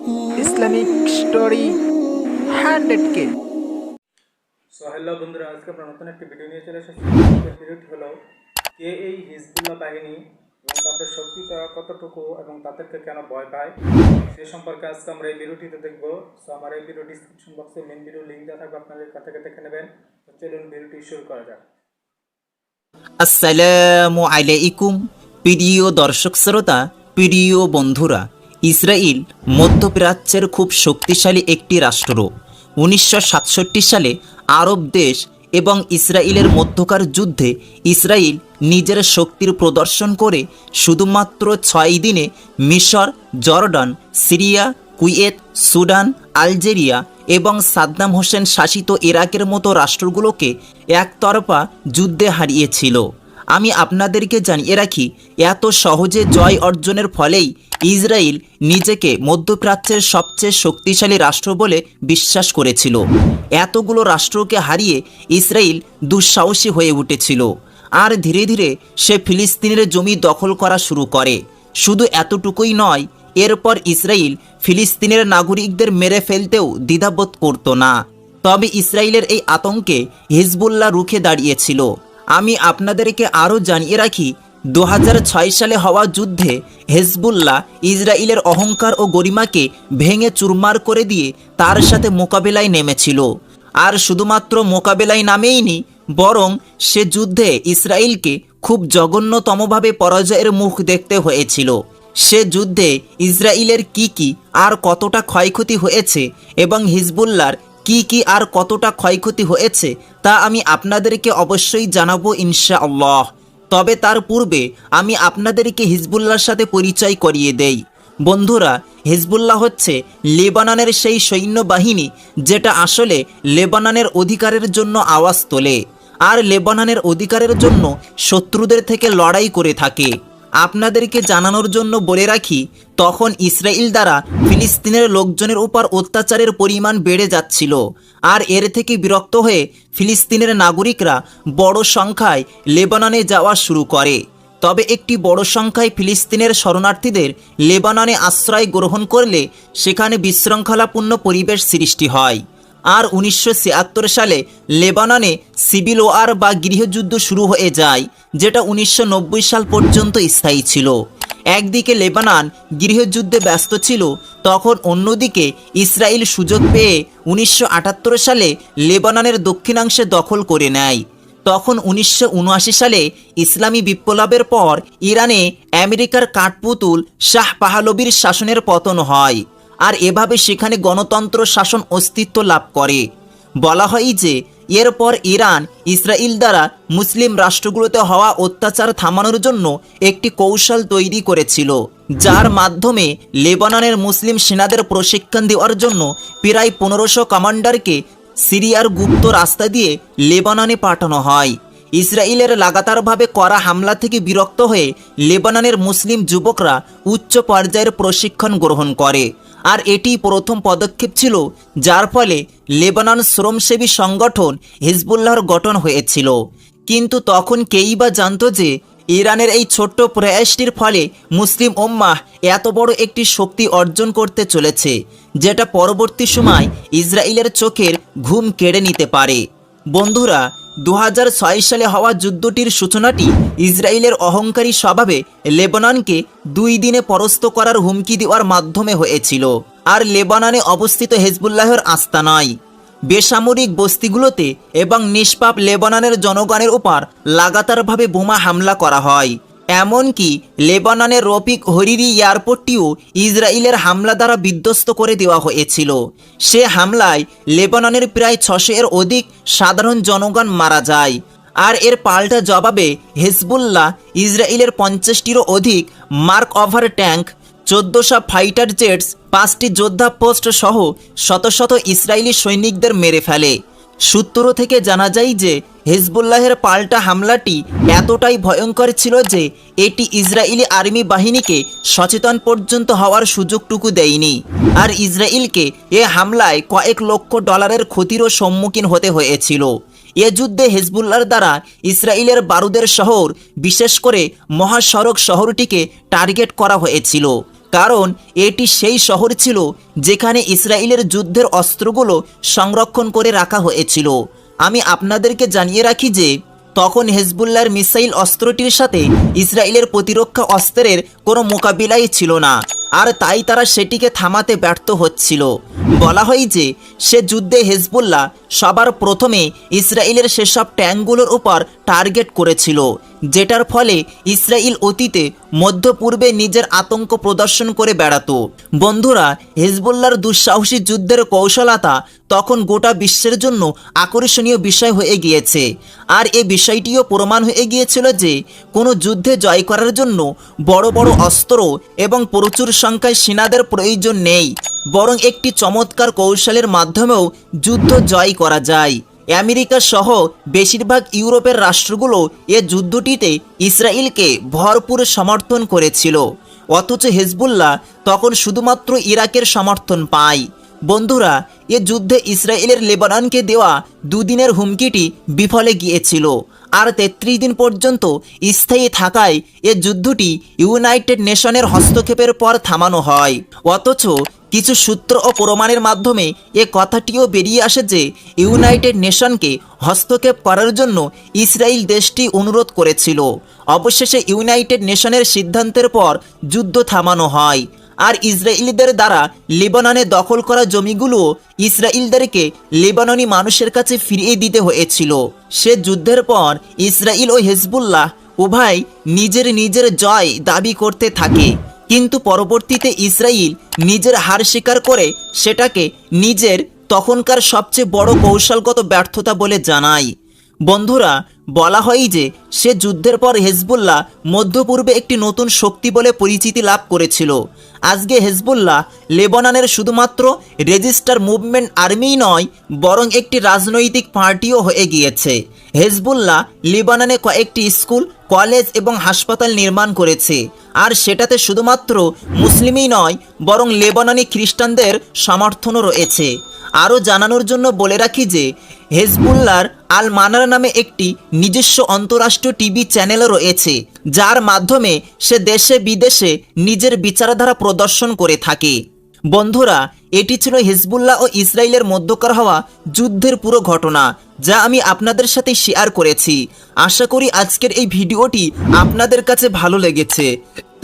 Islamic story 100K। So hello বন্ধুরা, আজকে আমরা নতুন একটি ভিডিও নিয়ে চলে এসেছি। আজকের ভিডিওটি হলো কে এই হিজবুল্লাহ বাহিনী এবং তাদের শক্তিটা কতটুকু এবং তাদেরকে কেন ভয় পায় সে সম্পর্কে আজকে আমরা এই ভিডিওটিতে দেখব। সো আমার এই ভিডিও ডিসক্রিপশন বক্সে মেন ভিডিও লিঙ্ক দেওয়া থাকবে, আপনাদের কাছ থেকে দেখে নেবেন। তো চলুন ভিডিওটি শুরু করা যাক। আসসালামু আলাইকুম প্রিয় দর্শক শ্রোতা, প্রিয় বন্ধুরা। ইসরায়েল মধ্যপ্রাচ্যের খুব শক্তিশালী একটি রাষ্ট্র। 1967 সালে আরব দেশ এবং ইসরায়েলের মধ্যকার যুদ্ধে ইসরায়েল নিজের শক্তির প্রদর্শন করে শুধুমাত্র 6 দিনে মিশর, Jordan, Syria, Kuwait, Sudan, Algeria এবং সাদ্দাম হোসেন শাসিত ইরাকের মতো রাষ্ট্রগুলোকে একতরফা যুদ্ধে হারিয়েছিল। আমি আপনাদেরকে জানিয়ে রাখি, এত সহজে জয় অর্জনের ফলেই ইসরায়েল নিজেকে মধ্যপ্রাচ্যের সবচেয়ে শক্তিশালী রাষ্ট্র বলে বিশ্বাস করেছিল। এতগুলো রাষ্ট্রকে হারিয়ে ইসরায়েল দুঃসাহসী হয়ে উঠেছিল আর ধীরে ধীরে সে ফিলিস্তিনের জমি দখল করা শুরু করে। শুধু এতটুকুই নয়, এরপর ইসরায়েল ফিলিস্তিনের নাগরিকদের মেরে ফেলতেও দ্বিধাবোধ করত না। তবে ইসরায়েলের এই আতঙ্কে হিজবুল্লাহ রুখে দাঁড়িয়েছিল। আমি আপনাদেরকে আরও জানিয়ে রাখি, 2006 সালে হওয়া যুদ্ধে হিজবুল্লাহ ইসরায়েলের অহংকার ও গরিমাকে ভেঙে চুরমার করে দিয়ে তার সাথে মোকাবেলায় নেমেছিল। আর শুধুমাত্র মোকাবেলায় নামেইনি, বরং সে যুদ্ধে ইসরায়েলকে খুব জঘন্যতমভাবে পরাজয়ের মুখ দেখতে হয়েছিল। সে যুদ্ধে ইসরায়েলের কি আর কতটা ক্ষয়ক্ষতি হয়েছে এবং হিজবুল্লাহর কি আর কতটা ক্ষয়ক্ষতি হয়েছে তা আমি আপনাদেরকে অবশ্যই জানাবো ইনশাআল্লাহ। তবে তার পূর্বে আমি আপনাদেরকে হিজবুল্লাহর সাথে পরিচয় করিয়ে দেই। বন্ধুরা, হিজবুল্লাহ হচ্ছে লেবাননের সেই সৈন্যবাহিনী যেটা আসলে লেবাননের অধিকারের জন্য আওয়াজ তোলে আর লেবাননের অধিকারের জন্য শত্রুদের থেকে লড়াই করে থাকে। আপনাদেরকে জানানোর জন্য বলে রাখি, তখন ইসরায়েল দ্বারা ফিলিস্তিনের লোকজনের উপর অত্যাচারের পরিমাণ বেড়ে যাচ্ছিল আর এর থেকে বিরক্ত হয়ে ফিলিস্তিনের নাগরিকরা বড় সংখ্যায় লেবাননে যাওয়া শুরু করে। তবে একটি বড় সংখ্যায় ফিলিস্তিনের শরণার্থীদের লেবাননে আশ্রয় গ্রহণ করলে সেখানে বিশৃঙ্খলাপূর্ণ পরিবেশ সৃষ্টি হয়। আর 1976 সালে লেবাননে সিভিল ওয়ার বা গৃহযুদ্ধ শুরু হয়ে যায়, যেটা 1990 সাল পর্যন্ত স্থায়ী ছিল। একদিকে লেবানন গৃহযুদ্ধে ব্যস্ত ছিল, তখন অন্যদিকে ইসরায়েল সুযোগ পেয়ে 1978 সালে লেবাননের দক্ষিণাংশে দখল করে নেয়। তখন 1979 সালে ইসলামী বিপ্লবের পর ইরানে আমেরিকার কাঠপুতুল শাহ পাহলবির শাসনের পতন হয় আর এভাবে সেখানে গণতন্ত্র শাসন অস্তিত্ব লাভ করে। বলা হয় যে এরপর ইরান ইসরায়েল দ্বারা মুসলিম রাষ্ট্রগুলোতে হওয়া অত্যাচার থামানোর জন্য একটি কৌশল তৈরি করেছিল, যার মাধ্যমে লেবাননের মুসলিম সেনাদের প্রশিক্ষণ দেওয়ার জন্য প্রায় 1500 কমান্ডারকে সিরিয়ার গুপ্ত রাস্তা দিয়ে লেবাননে পাঠানো হয়। ইসরায়েলের লাগাতারভাবে করা হামলা থেকে বিরক্ত হয়ে লেবাননের মুসলিম যুবকরা উচ্চ পর্যায়ের প্রশিক্ষণ গ্রহণ করে আর এটি প্রথম পদক্ষেপ ছিল, যার ফলে লেবানন শ্রমসেবী সংগঠন হিজবুল্লাহর গঠন হয়েছিল। কিন্তু তখন কেই বা জানত যে ইরানের এই ছোট্ট প্রয়াসটির ফলে মুসলিম উম্মাহ এত বড় একটি শক্তি অর্জন করতে চলেছে, যেটা পরবর্তী সময় ইসরায়েলের চোখের ঘুম কেড়ে নিতে পারে। বন্ধুরা, 2006 সালে হওয়া যুদ্ধটির সূচনাটি ইসরায়েলের অহংকারী স্বভাবে লেবাননকে 2 দিনে পরাস্ত করার হুমকি দেওয়ার মাধ্যমে হয়েছিল। আর লেবাননে অবস্থিত হিজবুল্লাহর আস্তানায়, বেসামরিক বস্তিগুলোতে এবং নিষ্পাপ লেবাননের জনগণের উপর লাগাতারভাবে বোমা হামলা করা হয়। এমনকি লেবাননের রফিক হরিরি এয়ারপোর্টটিও ইসরায়েলের হামলা দ্বারা বিধ্বস্ত করে দেওয়া হয়েছিল। সে হামলায় লেবাননের প্রায় 600 এর অধিক সাধারণ জনগণ মারা যায়। আর এর পাল্টা জবাবে হিজবুল্লাহ ইসরায়েলের 50টিরও অধিক mark over tank, 1400 fighter jets, 5টি যোদ্ধা পোস্ট সহ শত শত ইসরায়েলি সৈনিকদের মেরে ফেলে। সূত্র থেকে জানা যায় যে হিজবুল্লাহের পাল্টা হামলাটি এতটাই ভয়ঙ্কর ছিল যে এটি ইসরায়েলি আর্মি বাহিনীকে সচেতন পর্যন্ত হওয়ার সুযোগটুকু দেয়নি আর ইসরায়েলকে এ হামলায় কয়েক লক্ষ ডলারের ক্ষতিরও সম্মুখীন হতে হয়েছিল। এ যুদ্ধে হিজবুল্লাহর দ্বারা ইসরায়েলের বারুদের শহর, বিশেষ করে মহাসড়ক শহরটিকে টার্গেট করা হয়েছিল। কারণ এটি সেই শহর ছিল যেখানে ইসরায়েলের যুদ্ধের অস্ত্রগুলো সংরক্ষণ করে রাখা হয়েছিল। আমি আপনাদেরকে জানিয়ে রাখি যে তখন হেজবুল্লাহর মিসাইল অস্ত্রটির সাথে ইসরায়েলের প্রতিরক্ষা অস্ত্রের কোনো মোকাবিলাই ছিল না, আর তাই তারা সেটিকে থামাতে ব্যর্থ হচ্ছিল। বলা হয় যে সে যুদ্ধে হেজবুল্লাহ সবার প্রথমে ইসরায়েলের সেসব ট্যাঙ্কগুলোর উপর টার্গেট করেছিল, যেটার ফলে ইসরায়েল অতীতে মধ্য পূর্বে নিজের আতঙ্ক প্রদর্শন করে বেড়াতো। বন্ধুরা, হেজবুল্লাহর দুঃসাহসী যুদ্ধের কৌশলতা তখন গোটা বিশ্বের জন্য আকর্ষণীয় বিষয় হয়ে গিয়েছে। আর এ বিষয়টিও প্রমাণ হয়ে গিয়েছিল যে কোনো যুদ্ধে জয় করার জন্য বড় বড় অস্ত্র এবং প্রচুর সংখ্যায় সেনাদের প্রয়োজন নেই, বরং একটি চমৎকার কৌশলের মাধ্যমেও যুদ্ধ জয় করা যায়। আমেরিকা সহ বেশিরভাগ ইউরোপের রাষ্ট্রগুলো এ যুদ্ধটিতে ইসরায়েলকে ভরপুর সমর্থন করেছিল, অথচ হেজবুল্লাহ তখন শুধুমাত্র ইরাকের সমর্থন পায়। বন্ধুরা, এ যুদ্ধে ইসরায়েলের লেবাননকে দেওয়া দুদিনের হুমকিটি বিফলে গিয়েছিল, আর 33 দিন পর্যন্ত স্থায়ী থাকায় এ যুদ্ধটি ইউনাইটেড নেশনের হস্তক্ষেপের পর থামানো হয়। অথচ কিছু সূত্র ও প্রমাণের মাধ্যমে এ কথাটিও বেরিয়ে আসে যে ইউনাইটেড নেশনকে হস্তক্ষেপ করার জন্য ইসরায়েল দেশটি অনুরোধ করেছিল। অবশেষে ইউনাইটেড নেশনের সিদ্ধান্তের পর যুদ্ধ থামানো হয়, আর ইসরায়েলিদের দ্বারা লেবাননে দখল করা জমিগুলো ইসরায়েলদেরকে লেবাননি মানুষের কাছে ফিরিয়ে দিতে হয়েছিল। সে যুদ্ধের পর ইসরায়েল ও হেজবুল্লাহ উভয় নিজের জয় দাবি করতে থাকে, কিন্তু পরবর্তীতে ইসরায়েল নিজের হার স্বীকার করে সেটাকে নিজের তখনকার সবচেয়ে বড় কৌশলগত ব্যর্থতা বলে জানায়। বন্ধুরা, বলা হয় যে সে যুদ্ধের পর হেজবুল্লাহ মধ্যপূর্বে একটি নতুন শক্তি বলে পরিচিতি লাভ করেছিল। আজকে হেজবুল্লাহ লেবাননের শুধুমাত্র রেজিস্টার মুভমেন্ট আর্মিই নয়, বরং একটি রাজনৈতিক পার্টিও হয়ে গিয়েছে। হেজবুল্লাহ লেবাননে কয়েকটি স্কুল, কলেজ এবং হাসপাতাল নির্মাণ করেছে, আর সেটাতে শুধুমাত্র মুসলিমই নয়, বরং লেবাননি খ্রিস্টানদের সমর্থনও রয়েছে। আরও জানানোর জন্য বলে রাখি যে হেজবুল্লাহর আল মানার নামে একটি নিজস্ব আন্তঃরাষ্ট্রীয় টিভি চ্যানেলও রয়েছে, যার মাধ্যমে সে দেশে বিদেশে নিজের বিচারধারা প্রদর্শন করে থাকে। বন্ধুরা, এটি ছিল হিজবুল্লাহ ও ইসরায়েলের মধ্যকার হওয়া যুদ্ধের পুরো ঘটনা, যা আমি আপনাদের সাথে শেয়ার করেছি। আশা করি আজকের এই ভিডিওটি আপনাদের কাছে ভালো লেগেছে,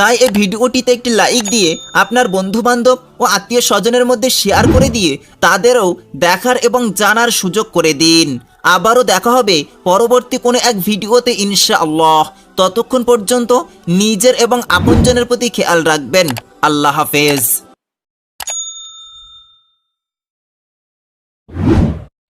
তাই এই ভিডিওটিতে একটি লাইক দিয়ে আপনার বন্ধুবান্ধব ও আত্মীয় স্বজনের মধ্যে শেয়ার করে দিয়ে তাদেরও দেখার এবং জানার সুযোগ করে দিন। আবারও দেখা হবে পরবর্তী কোনো এক ভিডিওতে ইনশাআল্লাহ। ততক্ষণ পর্যন্ত নিজের এবং আপনজনের প্রতি খেয়াল রাখবেন। আল্লাহ হাফেজ।